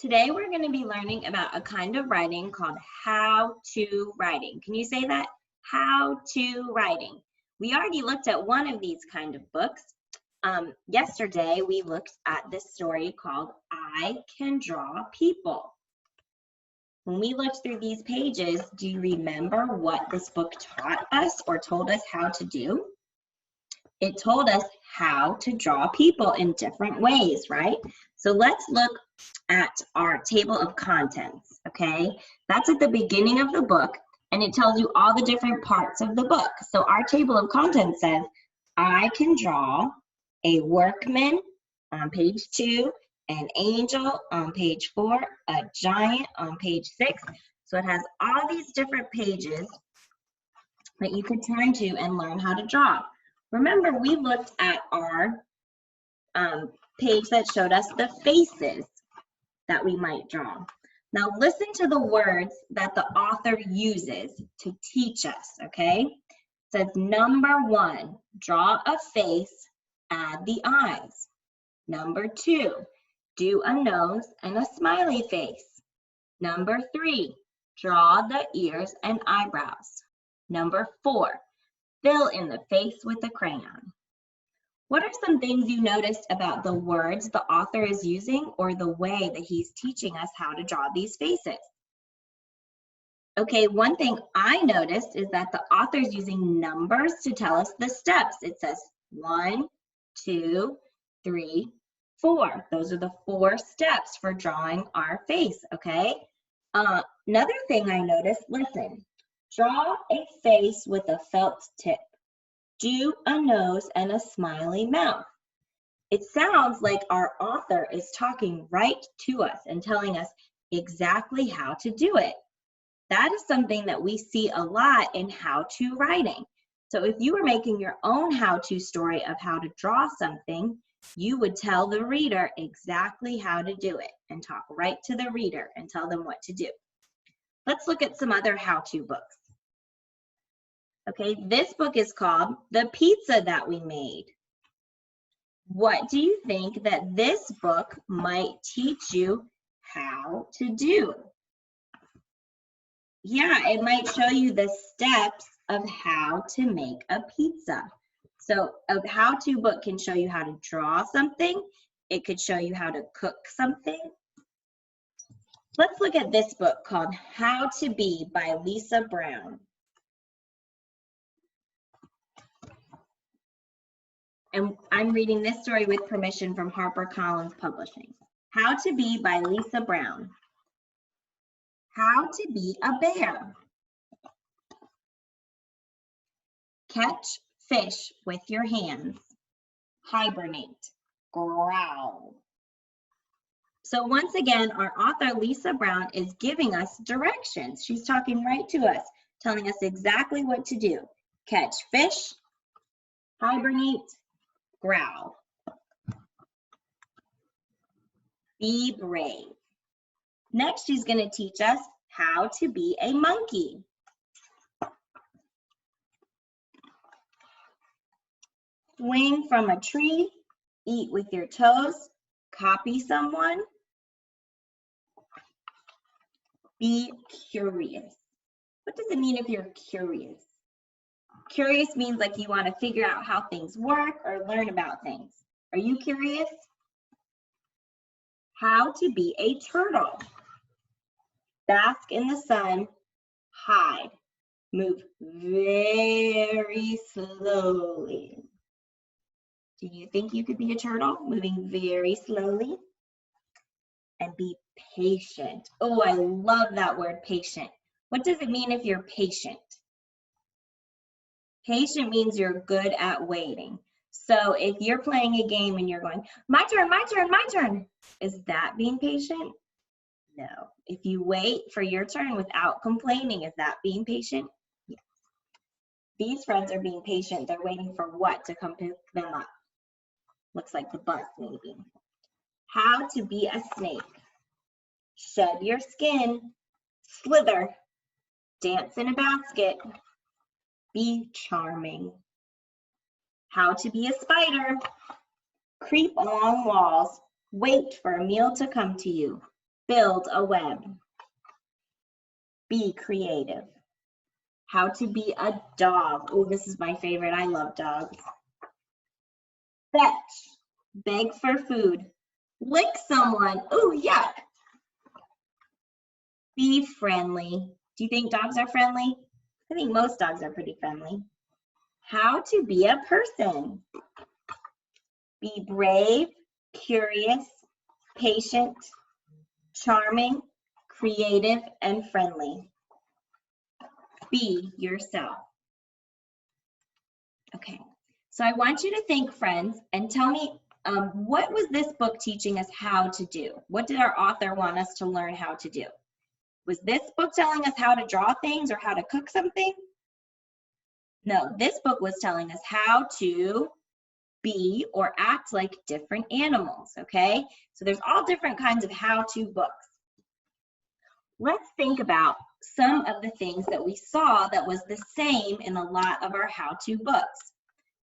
Today we're going to be learning about a kind of writing called how-to writing. Can you say that? How-to writing. We already looked at one of these kind of books. Yesterday we looked at this story called I Can Draw People. When we looked through these pages, do you remember what this book taught us or told us how to do? It told us how to draw people in different ways, right? So let's look at our table of contents, okay? That's at the beginning of the book, and it tells you all the different parts of the book. So our table of contents says, I can draw a workman on page 2, an angel on page 4, a giant on page 6. So it has all these different pages that you could turn to and learn how to draw. Remember, we looked at our page that showed us the faces that we might draw. Now listen to the words that the author uses to teach us, okay? It says, number 1, draw a face, add the eyes. Number 2, do a nose and a smiley face. Number 3, draw the ears and eyebrows. Number 4, fill in the face with a crayon. What are some things you noticed about the words the author is using or the way that he's teaching us how to draw these faces? Okay, one thing I noticed is that the author is using numbers to tell us the steps. It says 1, 2, 3, 4. Those are the 4 steps for drawing our face, okay? Another thing I noticed, listen, draw a face with a felt tip. Do a nose and a smiley mouth. It sounds like our author is talking right to us and telling us exactly how to do it. That is something that we see a lot in how-to writing. So if you were making your own how-to story of how to draw something, you would tell the reader exactly how to do it and talk right to the reader and tell them what to do. Let's look at some other how-to books. Okay, this book is called The Pizza That We Made. What do you think that this book might teach you how to do? Yeah, it might show you the steps of how to make a pizza. So a how-to book can show you how to draw something. It could show you how to cook something. Let's look at this book called How to Be by Lisa Brown. And I'm reading this story with permission from HarperCollins Publishing. How to Be by Lisa Brown. How to be a bear. Catch fish with your hands. Hibernate. Growl. So once again, our author Lisa Brown is giving us directions. She's talking right to us, telling us exactly what to do. Catch fish, hibernate, growl. Be brave. Next, she's going to teach us how to be a monkey. Swing from a tree, eat with your toes, copy someone. Be curious. What does it mean if you're curious? Curious means like you want to figure out how things work or learn about things. Are you curious? How to be a turtle. Bask in the sun, hide. Move very slowly. Do you think you could be a turtle? Moving very slowly. And be patient. Oh, I love that word, patient. What does it mean if you're patient? Patient means you're good at waiting. So if you're playing a game and you're going, my turn, my turn, my turn, is that being patient? No. If you wait for your turn without complaining, is that being patient? Yes. These friends are being patient. They're waiting for what to come pick them up? Looks like the bus, maybe. How to be a snake. Shed your skin, slither, dance in a basket, be charming. How to be a spider. Creep along walls, wait for a meal to come to you. Build a web. Be creative. How to be a dog. Oh, this is my favorite. I love dogs. Fetch. Beg for food. Lick someone. Oh, yuck. Be friendly. Do you think dogs are friendly? I think most dogs are pretty friendly. How to be a person. Be brave, curious, patient, charming, creative, and friendly. Be yourself. Okay, so I want you to think, friends, and tell me what was this book teaching us how to do? What did our author want us to learn how to do? Was this book telling us how to draw things or how to cook something? No, this book was telling us how to be or act like different animals, okay? So there's all different kinds of how-to books. Let's think about some of the things that we saw that was the same in a lot of our how-to books.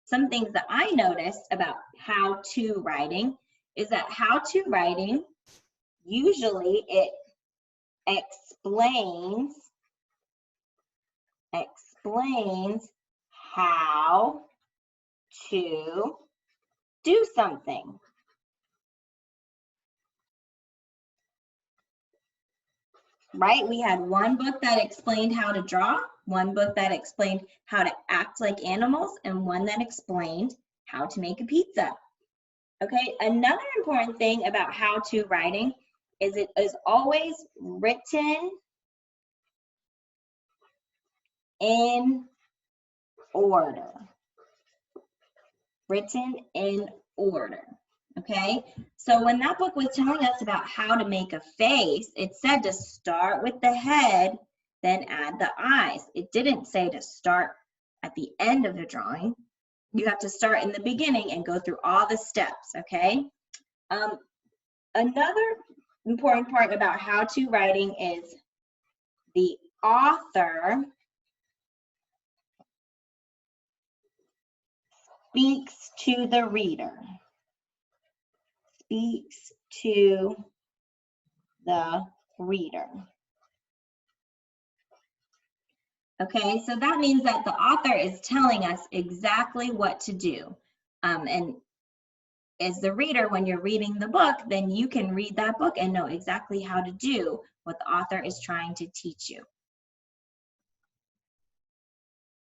Some things that I noticed about how-to writing is that how-to writing, usually it explains how to do something. Right? We had one book that explained how to draw, one book that explained how to act like animals, and one that explained how to make a pizza. Okay, another important thing about how-to writing is it is always written in order. Written in order. Okay, so when that book was telling us about how to make a face, it said to start with the head, then add the eyes. It didn't say to start at the end of the drawing. You have to start in the beginning and go through all the steps, okay? Another important part about how-to writing is the author speaks to the reader. Speaks to the reader. Okay, so that means that the author is telling us exactly what to do. And as the reader, when you're reading the book, then you can read that book and know exactly how to do what the author is trying to teach you.